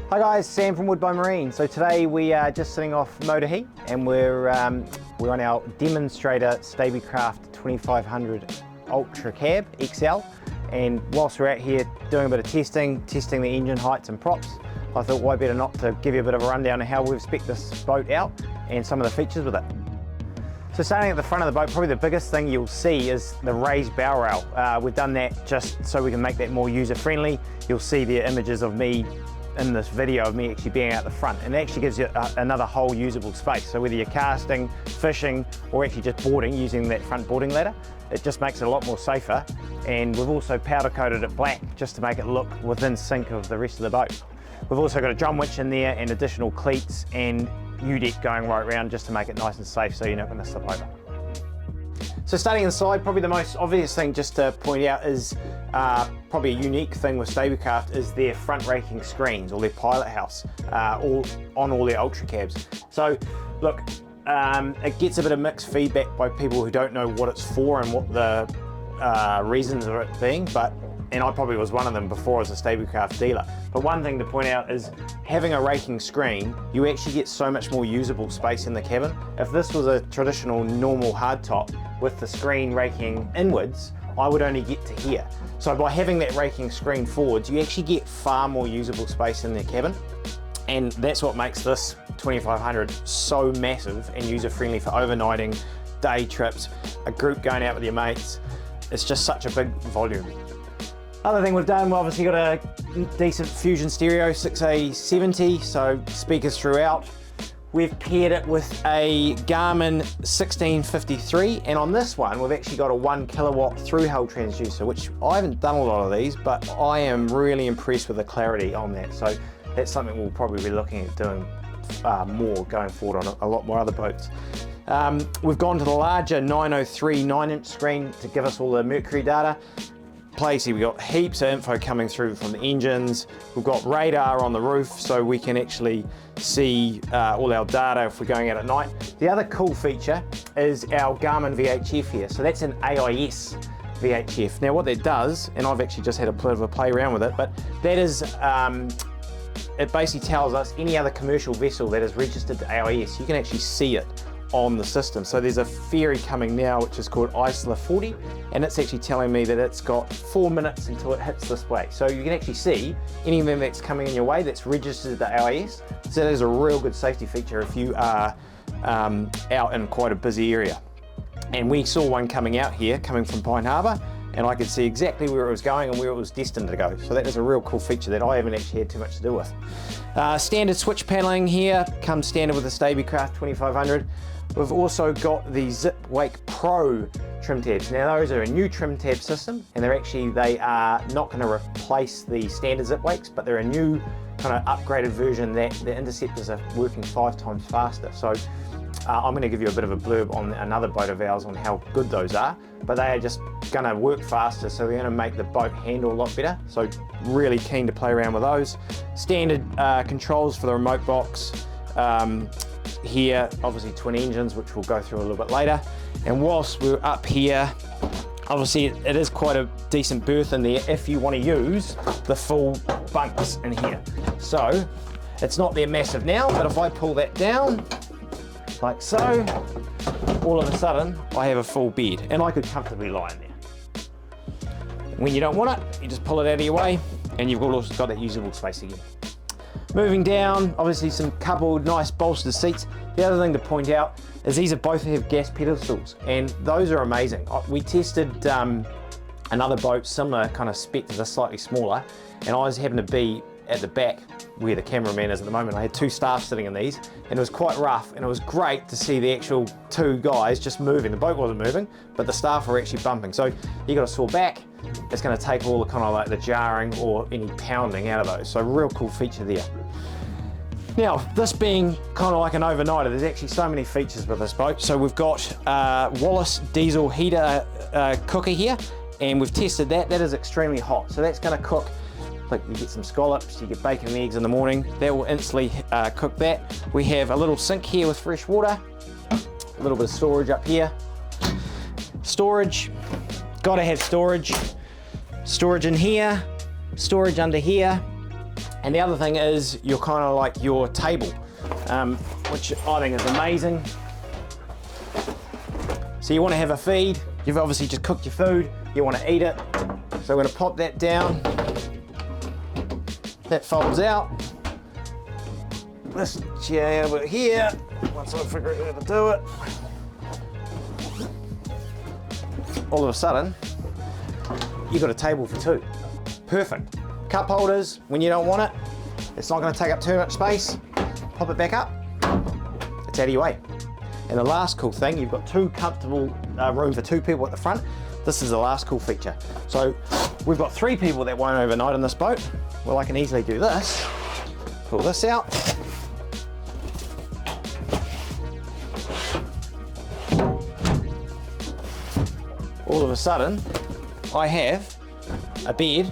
Hi guys, Sam from Woodbine Marine. So today we are just sitting off Motorheat and we're on our demonstrator Stabicraft 2500 Ultracab XL, and whilst we're out here doing a bit of testing the engine heights and props, I thought why better not to give you a bit of a rundown of how we've spec'd this boat out and some of the features with it. So starting at the front of the boat, probably the biggest thing you'll see is the raised bow rail. We've done that just so we can make that more user friendly. You'll see the images of me in this video of me actually being out the front, and it actually gives you another whole usable space. So whether you're casting, fishing, or actually just boarding using that front boarding ladder, it just makes it a lot more safer. And we've also powder coated it black just to make it look within sync of the rest of the boat. We've also got a drum winch in there and additional cleats and U-deck going right around just to make it nice and safe so you're not going to slip over. So starting inside, probably the most obvious thing just to point out is probably a unique thing with Stabicraft is their front raking screens, or their pilot house, on all their Ultracabs. So look, it gets a bit of mixed feedback by people who don't know what it's for and what the reasons of it being, and I probably was one of them before as a Stabicraft dealer. But one thing to point out is having a raking screen, you actually get so much more usable space in the cabin. If this was a traditional normal hardtop with the screen raking inwards, I would only get to here. So by having that raking screen forwards, you actually get far more usable space in the cabin. And that's what makes this 2500 so massive and user friendly for overnighting, day trips, a group going out with your mates. It's just such a big volume. Other thing we've done, we've obviously got a decent Fusion stereo, 6A70, so speakers throughout. We've paired it with a Garmin 1653, and on this one we've actually got a 1 kilowatt through-hull transducer, which I haven't done a lot of these, but I am really impressed with the clarity on that. So that's something we'll probably be looking at doing more going forward on a lot more other boats. We've gone to the larger 903 9-inch screen to give us all the mercury data. Here we've got heaps of info coming through from the engines. We've got radar on the roof so we can actually see all our data if we're going out at night. The other cool feature is our Garmin VHF here. So that's an AIS VHF. Now what that does, and I've actually just had a bit of a play around with it, but that is, it basically tells us any other commercial vessel that is registered to AIS, you can actually see it on the system. So there's a ferry coming now which is called Isla 40, and it's actually telling me that it's got 4 minutes until it hits this way. So you can actually see anything that's coming in your way that's registered to AIS. So that is a real good safety feature if you are out in quite a busy area. And we saw one coming out here, coming from Pine Harbour, and I could see exactly where it was going and where it was destined to go. So that is a real cool feature that I haven't actually had too much to do with. Standard switch paneling here comes standard with the Stabicraft 2500. We've also got the Zip Wake Pro trim tabs. Now those are a new trim tab system, and they are not going to replace the standard Zip Wakes, but they're a new kind of upgraded version that the interceptors are working 5 times faster. So I'm going to give you a bit of a blurb on another boat of ours on how good those are, but they are just going to work faster, so they're going to make the boat handle a lot better. So really keen to play around with those. Standard controls for the remote box. Here, obviously twin engines, which we'll go through a little bit later. And whilst we're up here, obviously it is quite a decent berth in there if you want to use the full bunks in here. So it's not there massive now, but if I pull that down like so, all of a sudden I have a full bed and I could comfortably lie in there. When you don't want it, you just pull it out of your way and you've also got that usable space again. Moving down, obviously some coupled nice bolstered seats. The other thing to point out is these are both have gas pedestals, and those are amazing. We tested another boat similar kind of spec to this, slightly smaller, and I was having to be at the back where the cameraman is at the moment. I had 2 staff sitting in these, and it was quite rough, and it was great to see the actual 2 guys just moving. The boat wasn't moving, but the staff were actually bumping. So you got a sore back, it's going to take all the kind of like the jarring or any pounding out of those. So real cool feature there. Now, this being kind of like an overnighter, there's actually so many features with this boat. So we've got Wallace diesel heater cooker here, and we've tested that. That is extremely hot. So that's going to cook, like you get some scallops, you get bacon and eggs in the morning. That will instantly cook that. We have a little sink here with fresh water, a little bit of storage up here. Storage, gotta have storage. Storage in here, storage under here, And the other thing is you're kind of like your table, which I think is amazing. So you want to have a feed, you've obviously just cooked your food, you want to eat it. So we're going to pop that down, that folds out. This chair over here, once I figure out how to do it. All of a sudden, you've got a table for two. Perfect. Cup holders, when you don't want it, it's not going to take up too much space. Pop it back up, it's out of your way. And the last cool thing, you've got two comfortable room for two people at the front. This is the last cool feature. So we've got 3 people that won't overnight in this boat. Well, I can easily do this. Pull this out. All of a sudden, I have a bed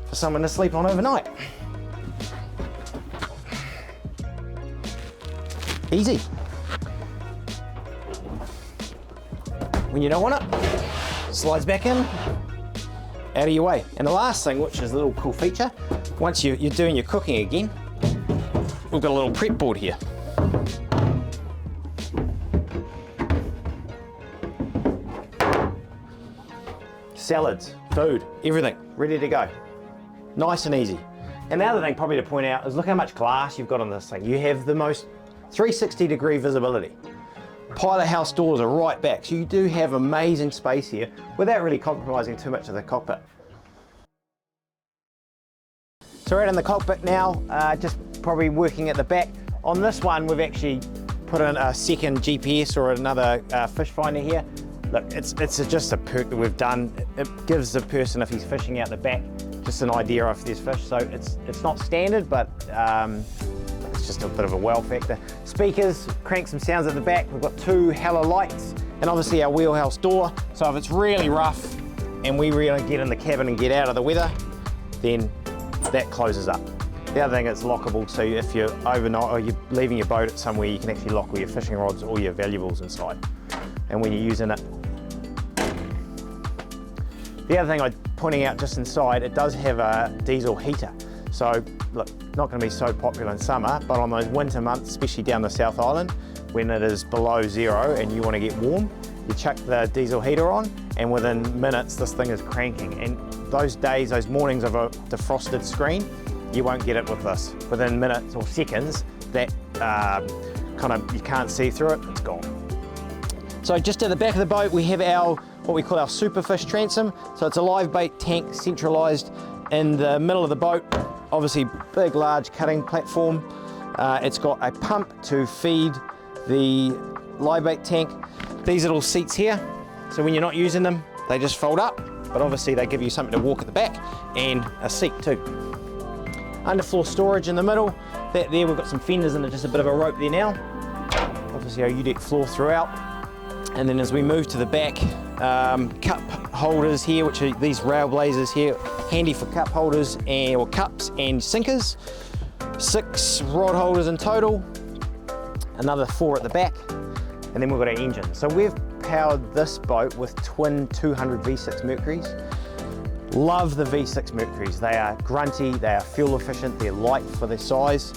for someone to sleep on overnight. Easy. When you don't want it, slides back in, out of your way. And the last thing, which is a little cool feature, once you're doing your cooking again, we've got a little prep board here. Salads, food, everything ready to go. Nice and easy. And the other thing probably to point out is look how much glass you've got on this thing. You have the most 360-degree visibility. Pilot house doors are right back, so you do have amazing space here without really compromising too much of the cockpit. So we're out in the cockpit now, just probably working at the back. On this one, we've actually put in a second GPS or another fish finder here. Look, it's just a perk that we've done. It gives the person, if he's fishing out the back, just an idea if there's fish. So it's not standard, but it's just a bit of a wow factor. Speakers, crank some sounds at the back. We've got 2 hella lights and obviously our wheelhouse door. So if it's really rough and we really get in the cabin and get out of the weather, then that closes up. The other thing, it's lockable, so if you're overnight or you're leaving your boat at somewhere, you can actually lock all your fishing rods, all your valuables inside. And when you're using it. The other thing I'm pointing out just inside, it does have a diesel heater. So look, not going to be so popular in summer, but on those winter months, especially down the South Island, when it is below 0 and you want to get warm, you chuck the diesel heater on and within minutes this thing is cranking. And those days, those mornings of a defrosted screen, you won't get it with this. Within minutes or seconds, that kind of, you can't see through it, it's gone. So just at the back of the boat, we have our, what we call our superfish transom. So it's a live bait tank centralised in the middle of the boat. Obviously big, large cutting platform. It's got a pump to feed the live bait tank. These little seats here, so when you're not using them, they just fold up, but obviously they give you something to walk at the back and a seat too. Underfloor storage in the middle. That there, we've got some fenders and just a bit of a rope there now. Obviously our U-deck floor throughout. And then as we move to the back, cup holders here, which are these rail blazers here, handy for cup holders and, or cups and sinkers. 6 rod holders in total, another 4 at the back, and then we've got our engine. So we've powered this boat with twin 200 V6 Mercuries. Love the V6 Mercuries. They are grunty, they are fuel efficient, they're light for their size.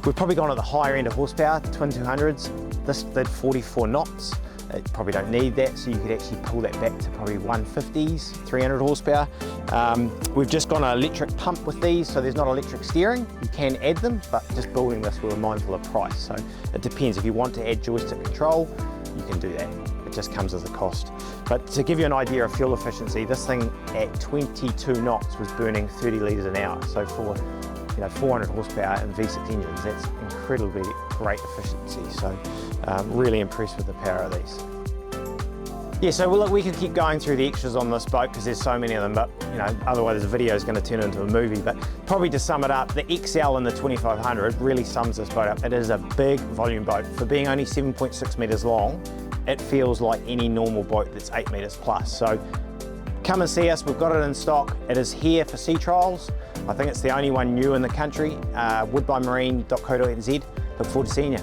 We've probably gone at the higher end of horsepower, twin 200s. This did 44 knots. You probably don't need that, so you could actually pull that back to probably 150s, 300 horsepower. We've just gone an electric pump with these, so there's not electric steering. You can add them, but just building this, we were mindful of price. So it depends. If you want to add joystick control, you can do that. It just comes as a cost. But to give you an idea of fuel efficiency, this thing at 22 knots was burning 30 litres an hour. So for 400 horsepower and V6 engines, that's incredibly great efficiency. So really impressed with the power of these. Yeah, so look, we could keep going through the extras on this boat because there's so many of them, but otherwise the video is going to turn into a movie. But probably to sum it up, the XL and the 2500 really sums this boat up. It is a big volume boat. For being only 7.6 metres long, it feels like any normal boat that's 8 metres plus. So come and see us, we've got it in stock. It is here for sea trials. I think it's the only one new in the country. Woodbine Marine.co.nz. Look forward to seeing you.